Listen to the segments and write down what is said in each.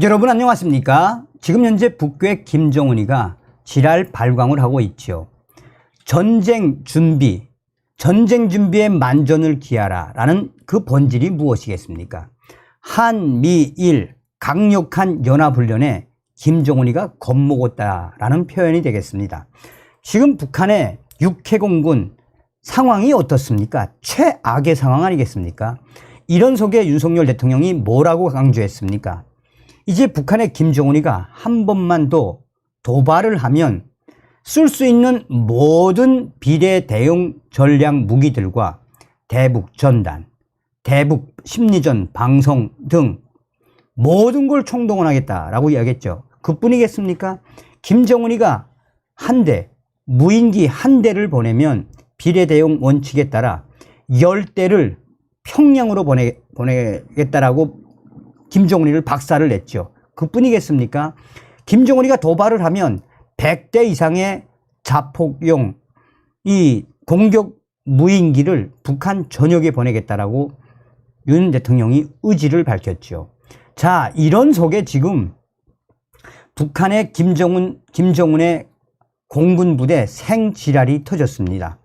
여러분 안녕하십니까? 지금 현재 북괴 김정은이가 지랄 발광을 하고 있죠. 전쟁 준비에 만전을 기하라 라는 그 본질이 무엇이겠습니까? 한미일 강력한 연합훈련에 김정은이가 겁먹었다라는 표현이 되겠습니다. 지금 북한의 육해공군 상황이 어떻습니까? 최악의 상황 아니겠습니까? 이런 속에 윤석열 대통령이 뭐라고 강조했습니까? 이제 북한의 김정은이가 한 번만 더 도발을 하면 쓸 수 있는 모든 비례 대응 전략 무기들과 대북 전단, 대북 심리전 방송 등 모든 걸 총동원하겠다라고 이야기했죠. 그뿐이겠습니까? 김정은이가 한 대, 무인기 한 대를 보내면 비례 대응 원칙에 따라 10대를 평양으로 보내겠다라고 김정은이를 박살을 냈죠. 그뿐이겠습니까? 김정은이가 도발을 하면 100대 이상의 자폭용 이 공격 무인기를 북한 전역에 보내겠다라고 윤 대통령이 의지를 밝혔죠. 자, 이런 속에 지금 북한의 김정은의 공군 부대 생지랄이 터졌습니다.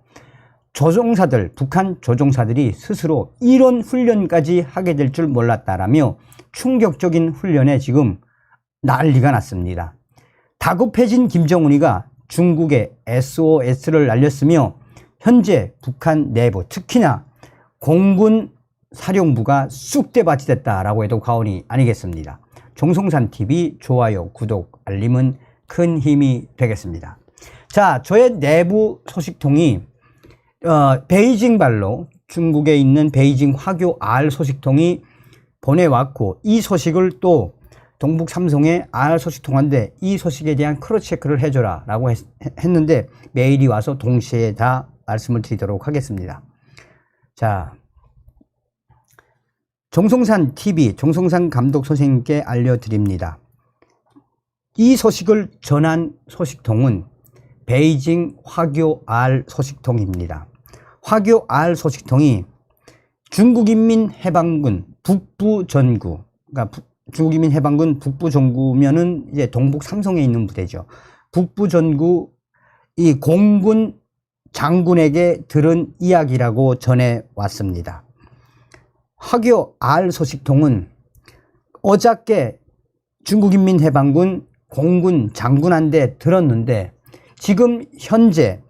조종사들, 북한 조종사들이 스스로 이런 훈련까지 하게 될 줄 몰랐다라며 충격적인 훈련에 지금 난리가 났습니다. 다급해진 김정은이가 중국에 SOS를 날렸으며 현재 북한 내부 특히나 공군 사령부가 쑥대밭이 됐다라고 해도 과언이 아니겠습니다. 정성산TV 좋아요, 구독, 알림은 큰 힘이 되겠습니다. 자, 저의 내부 소식통이 베이징발로 중국에 있는 베이징 화교 R 소식통이 보내왔고 이 소식을 또 동북 삼성의 R 소식통한테 이 소식에 대한 크로스 체크를 해줘라 라고 했는데 메일이 와서 동시에 다 말씀을 드리도록 하겠습니다. 자, 정성산TV 정성산 감독 선생님께 알려드립니다. 이 소식을 전한 소식통은 베이징 화교 R 소식통입니다. 화교 R 소식통이 중국인민해방군 북부전구, 그러니까 중국인민해방군 북부전구면은 이제 동북 삼성에 있는 부대죠. 북부전구 이 공군 장군에게 들은 이야기라고 전해 왔습니다. 화교 R 소식통은 어저께 중국인민해방군 공군 장군한테 들었는데 지금 현재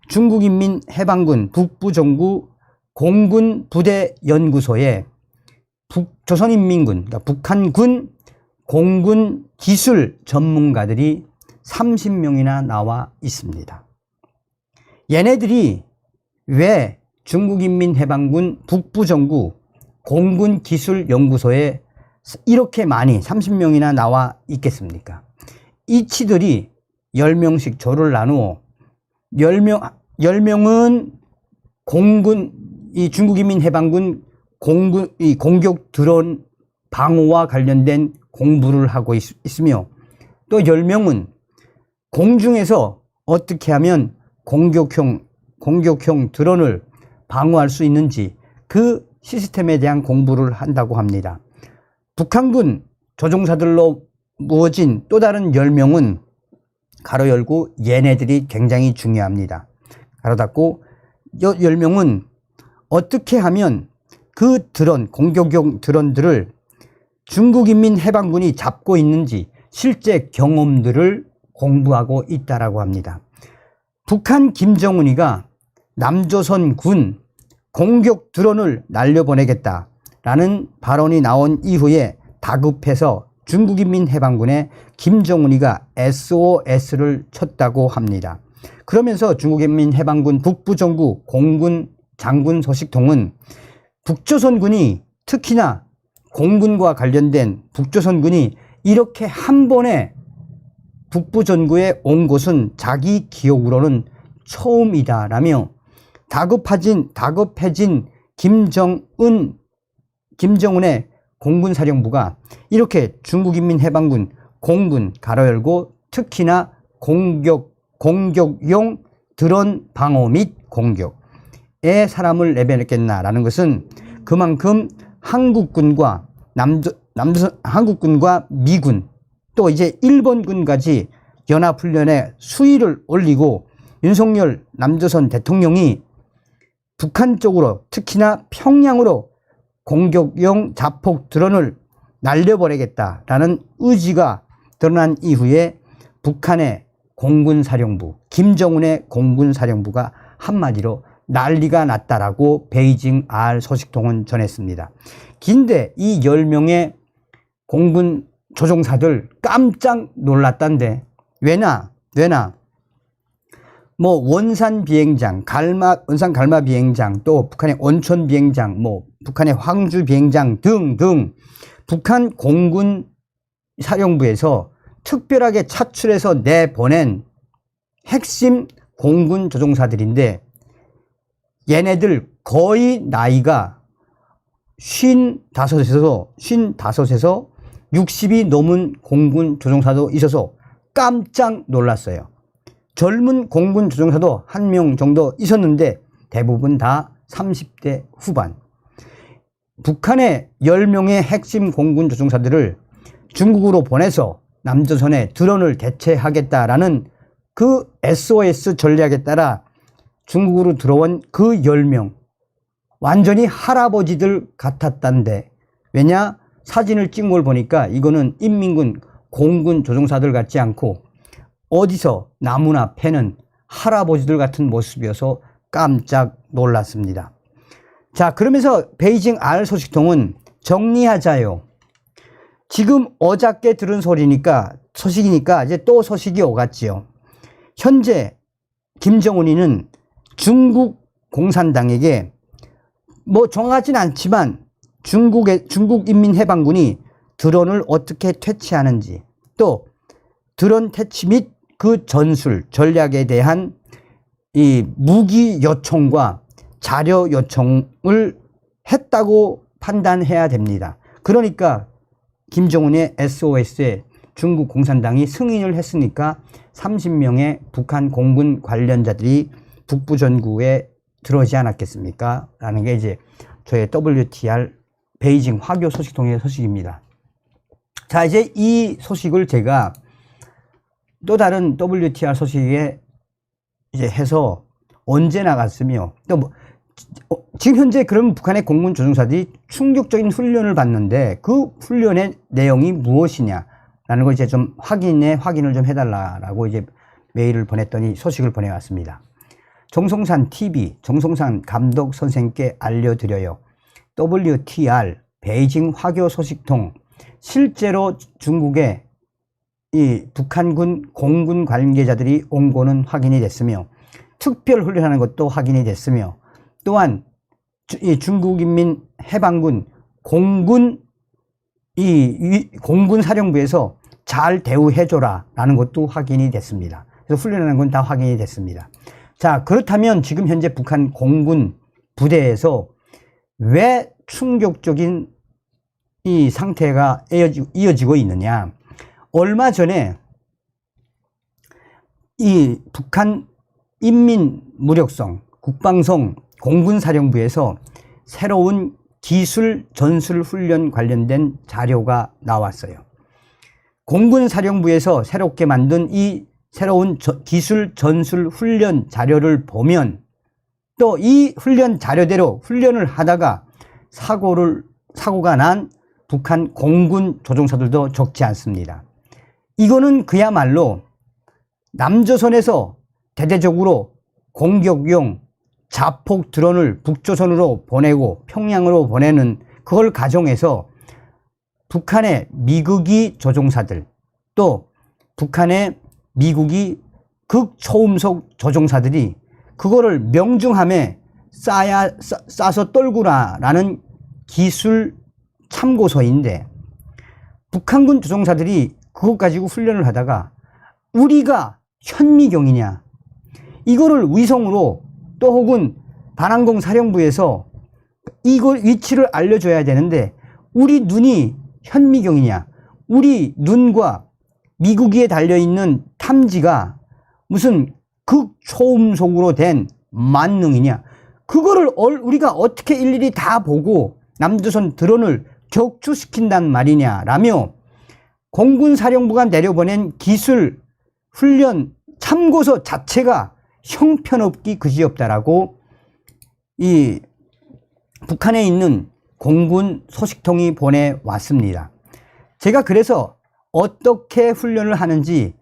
중국인민해방군 북부전구 공군 부대 연구소에 조선인민군, 그러니까 북한군 공군 기술 전문가들이 30명이나 나와 있습니다. 얘네들이 왜 중국인민해방군 북부전구 공군 기술 연구소에 이렇게 많이 30명이나 나와 있겠습니까? 이치들이 10명씩 조를 나누어 10명은 공군, 이 중국인민해방군 공군, 이 공격 드론 방어와 관련된 공부를 하고 있으며 또 10명은 공중에서 어떻게 하면 공격형 드론을 방어할 수 있는지 그 시스템에 대한 공부를 한다고 합니다. 북한군 조종사들로 모아진 또 다른 10명은 가로 열고 얘네들이 굉장히 중요합니다. 가로 닫고 10명은 어떻게 하면 그 드론, 공격용 드론들을 중국인민해방군이 잡고 있는지 실제 경험들을 공부하고 있다라고 합니다. 북한 김정은이가 남조선 군 공격 드론을 날려보내겠다라는 발언이 나온 이후에 다급해서 중국인민해방군에 김정은이가 SOS를 쳤다고 합니다. 그러면서 중국인민해방군 북부전구 공군 장군 소식통은 북조선군이 특히나 공군과 관련된 북조선군이 이렇게 한 번에 북부전구에 온 것은 자기 기억으로는 처음이다라며 다급해진 김정은의 공군사령부가 이렇게 중국인민해방군 공군 가로 열고 특히나 공격용 드론 방어 및 공격에 사람을 내보냈겠나라는 것은 그만큼 한국군과 한국군과 미군 또 이제 일본군까지 연합훈련에 수위를 올리고 윤석열 남조선 대통령이 북한 쪽으로 특히나 평양으로 공격용 자폭 드론을 날려버리겠다라는 의지가 드러난 이후에 북한의 공군사령부, 김정은의 공군사령부가 한마디로 난리가 났다라고 베이징 R 소식통은 전했습니다. 긴데 이 10명의 공군 조종사들 깜짝 놀랐단데 왜나 뭐 원산 비행장, 원산 갈마 비행장, 또 북한의 온천 비행장, 뭐 북한의 황주 비행장 등등 북한 공군 사령부에서 특별하게 차출해서 내보낸 핵심 공군 조종사들인데 얘네들 거의 나이가 55에서 60이 넘은 공군 조종사도 있어서 깜짝 놀랐어요. 젊은 공군 조종사도 한 명 정도 있었는데 대부분 다 30대 후반. 북한의 10명의 핵심 공군 조종사들을 중국으로 보내서 남조선에 드론을 대체하겠다라는 그 SOS 전략에 따라 중국으로 들어온 그 10명 완전히 할아버지들 같았단데 왜냐? 사진을 찍은 걸 보니까 이거는 인민군 공군 조종사들 같지 않고 어디서 나무나 패는 할아버지들 같은 모습이어서 깜짝 놀랐습니다. 자, 그러면서 베이징 R 소식통은 정리하자요. 지금 어저께 들은 소식이니까 이제 또 소식이 오갔지요. 현재 김정은이는 중국 공산당에게 뭐 정하진 않지만 중국 인민해방군이 드론을 어떻게 퇴치하는지 또 드론 퇴치 및 그 전술 전략에 대한 이 무기 요청과 자료 요청을 했다고 판단해야 됩니다. 그러니까 김정은의 SOS에 중국 공산당이 승인을 했으니까 30명의 북한 공군 관련자들이 북부 전구에 들어오지 않았겠습니까? 라는 게 이제 저의 WTR 베이징 화교 소식통의 소식입니다. 자, 이제 이 소식을 제가 또 다른 WTR 소식에 이제 해서 언제 나갔으며 또 뭐 지금 현재 그런 북한의 공군 조종사들이 충격적인 훈련을 받는데 그 훈련의 내용이 무엇이냐라는 걸 이제 좀 확인을 좀 해달라라고 이제 메일을 보냈더니 소식을 보내왔습니다. 정성산 TV, 정성산 감독 선생께 알려드려요. WTR 베이징 화교 소식통 실제로 중국에 이 북한군 공군 관계자들이 온 거는 확인이 됐으며 특별 훈련하는 것도 확인이 됐으며 또한 이 중국인민해방군 공군 사령부에서 잘 대우해줘라 라는 것도 확인이 됐습니다. 그래서 훈련하는 건 다 확인이 됐습니다. 자, 그렇다면 지금 현재 북한 공군 부대에서 왜 충격적인 이 상태가 이어지고 있느냐. 얼마 전에 이 북한 인민무력성 국방성 공군사령부에서 새로운 기술 전술 훈련 관련된 자료가 나왔어요. 공군사령부에서 새롭게 만든 이 새로운 기술 전술 훈련 자료를 보면 또 이 훈련 자료대로 훈련을 하다가 사고가 난 북한 공군 조종사들도 적지 않습니다. 이거는 그야말로 남조선에서 대대적으로 공격용 자폭 드론을 북조선으로 보내고 평양으로 보내는 그걸 가정해서 북한의 미국이 조종사들 또 북한의 미국이 극초음속 조종사들이 그거를 명중함에 싸서 떨구라라는 기술 참고서인데 북한군 조종사들이 그것 가지고 훈련을 하다가 우리가 현미경이냐 이거를 위성으로 또 혹은 반항공 사령부에서 이걸 위치를 알려줘야 되는데 우리 눈이 현미경이냐 우리 눈과 미국에 달려있는 탐지가 무슨 극초음속으로 된 만능이냐 그거를 우리가 어떻게 일일이 다 보고 남조선 드론을 격추시킨단 말이냐라며 공군사령부가 내려보낸 기술 훈련 참고서 자체가 형편없기 그지없다라고 이 북한에 있는 공군 소식통이 보내왔습니다. 제가 그래서 어떻게 훈련을 하는지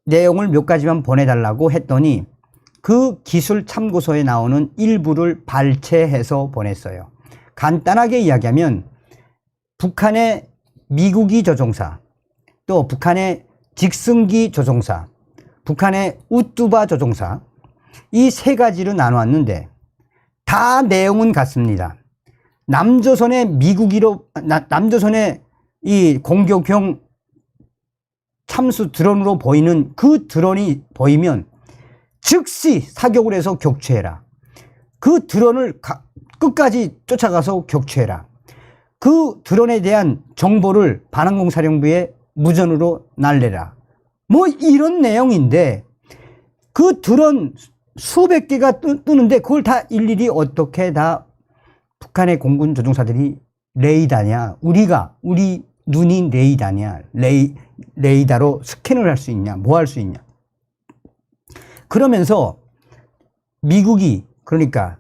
내용을 몇 가지만 보내달라고 했더니 그 기술 참고서에 나오는 일부를 발췌해서 보냈어요. 간단하게 이야기하면 북한의 미국이 조종사, 또 북한의 직승기 조종사, 북한의 우뚜바 조종사, 이 세 가지로 나누었는데 다 내용은 같습니다. 남조선의 남조선의 이 공격형 참수 드론으로 보이는 그 드론이 보이면 즉시 사격을 해서 격추해라. 그 드론을 끝까지 쫓아가서 격추해라. 그 드론에 대한 정보를 반항공사령부에 무전으로 날려라. 뭐 이런 내용인데 그 드론 수백 개가 뜨는데 그걸 다 일일이 어떻게 다 북한의 공군 조종사들이 레이더냐, 우리 눈이 레이더냐, 레이더로 스캔을 할 수 있냐, 뭐 할 수 있냐. 그러면서 미국이, 그러니까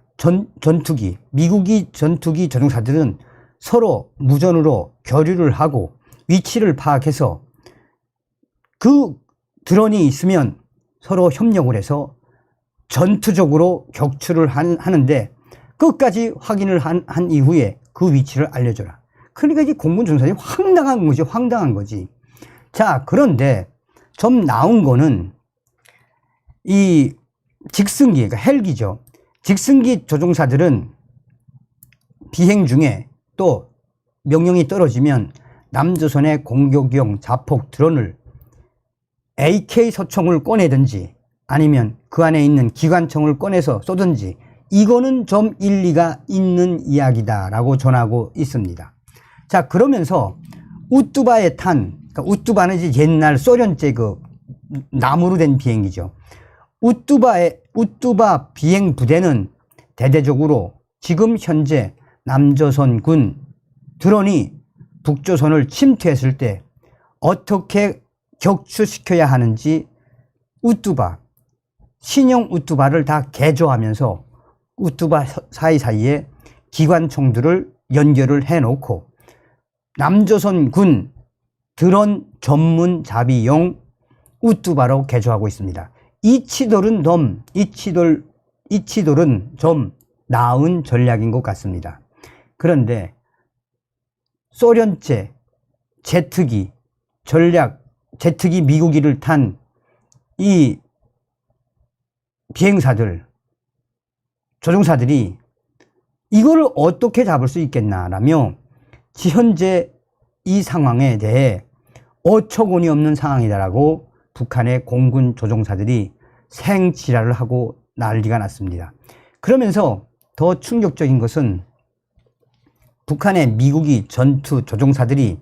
미국이 전투기 조종사들은 서로 무전으로 교류를 하고 위치를 파악해서 그 드론이 있으면 서로 협력을 해서 전투적으로 격추를 하는데 끝까지 확인을 한 이후에 그 위치를 알려줘라. 그러니까 이제 공군 조종사들이 황당한 거지. 자, 그런데 좀 나온 거는 이 직승기, 그러니까 헬기죠. 직승기 조종사들은 비행 중에 또 명령이 떨어지면 남조선의 공격용 자폭 드론을 AK 소총을 꺼내든지 아니면 그 안에 있는 기관총을 꺼내서 쏘든지 이거는 좀 일리가 있는 이야기다라고 전하고 있습니다. 자, 그러면서 우뚜바에 그러니까 우뚜바는 이제 옛날 소련제 그 나무로 된 비행기죠. 우뚜바 비행 부대는 대대적으로 지금 현재 남조선군 드론이 북조선을 침투했을 때 어떻게 격추시켜야 하는지 신형 우뚜바를 다 개조하면서 우뚜바 사이사이에 기관총들을 연결을 해놓고 남조선군 드론 전문 자비용 우뚜바로 개조하고 있습니다. 이 치돌은 좀 나은 전략인 것 같습니다. 그런데 소련제 제트기 미국이를 탄 이 비행사들, 조종사들이 이거를 어떻게 잡을 수 있겠나라며 현재 이 상황에 대해 어처구니 없는 상황이다라고 북한의 공군 조종사들이 생지랄을 하고 난리가 났습니다. 그러면서 더 충격적인 것은 북한의 미국이 전투 조종사들이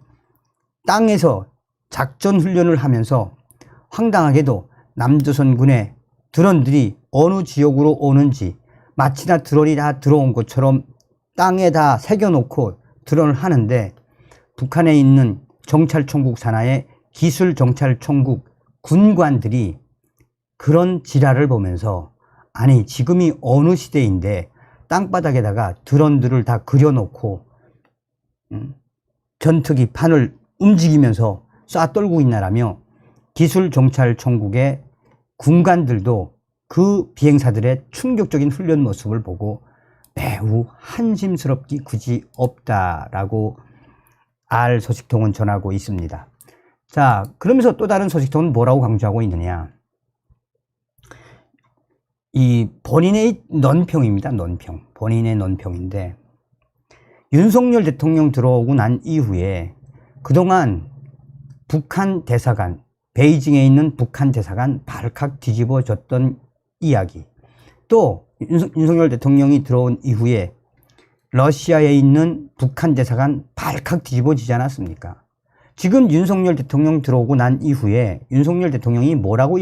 땅에서 작전 훈련을 하면서 황당하게도 남조선군의 드론들이 어느 지역으로 오는지 마치나 드론이 다 들어온 것처럼 땅에 다 새겨놓고 드론을 하는데 북한에 있는 정찰총국 산하의 기술정찰총국 군관들이 그런 지랄을 보면서 아니 지금이 어느 시대인데 땅바닥에다가 드론들을 다 그려놓고 전투기 판을 움직이면서 쏴떨고 있나라며 기술정찰총국의 군관들도 그 비행사들의 충격적인 훈련 모습을 보고 매우 한심스럽기 그지없다라고 알 소식통은 전하고 있습니다. 자, 그러면서 또 다른 소식통은 뭐라고 강조하고 있느냐. 이 본인의 논평입니다. 본인의 논평인데 윤석열 대통령 들어오고 난 이후에 그동안 북한 대사관, 베이징에 있는 북한 대사관 발칵 뒤집어졌던 이야기, 또 윤석열 대통령이 들어온 이후에 러시아에 있는 북한 대사관 발칵 뒤집어지지 않았습니까? 지금 윤석열 대통령 들어오고 난 이후에 윤석열 대통령이 뭐라고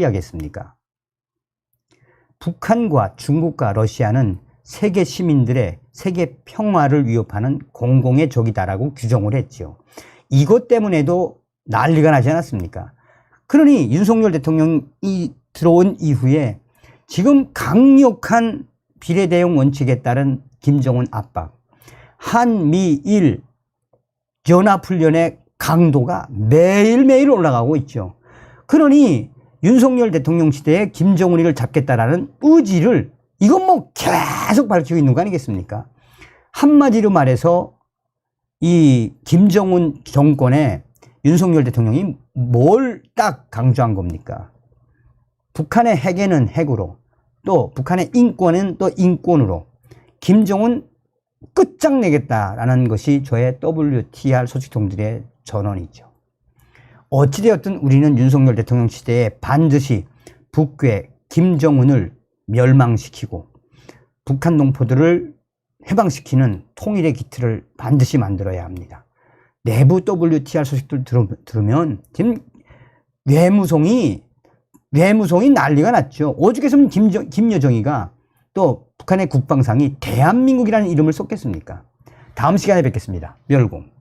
북한과 중국과 러시아는 세계 시민들의 세계 평화를 위협하는 공공의 적이다라고 규정을 했죠. 이것 때문에도 난리가 나지 않았습니까? 그러니 윤석열 대통령이 들어온 이후에 지금 강력한 비례대응 원칙에 따른 김정은 압박, 한미일 연합훈련의 강도가 매일매일 올라가고 있죠. 그러니 윤석열 대통령 시대에 김정은이를 잡겠다라는 의지를 이건 뭐 계속 밝히고 있는 거 아니겠습니까? 한마디로 말해서 이 김정은 정권에 윤석열 대통령이 뭘 딱 강조한 겁니까? 북한의 핵에는 핵으로, 또 북한의 인권은 또 인권으로 김정은 끝장내겠다라는 것이 저의 WTR 소식통들의 전언이죠. 어찌되었든 우리는 윤석열 대통령 시대에 반드시 북괴 김정은을 멸망시키고 북한 농포들을 해방시키는 통일의 기틀을 반드시 만들어야 합니다. 내부 WTR 소식들 들으면 지금 외무성이 난리가 났죠. 오죽했으면 김여정이가 또 북한의 국방상이 대한민국이라는 이름을 썼겠습니까? 다음 시간에 뵙겠습니다. 멸공.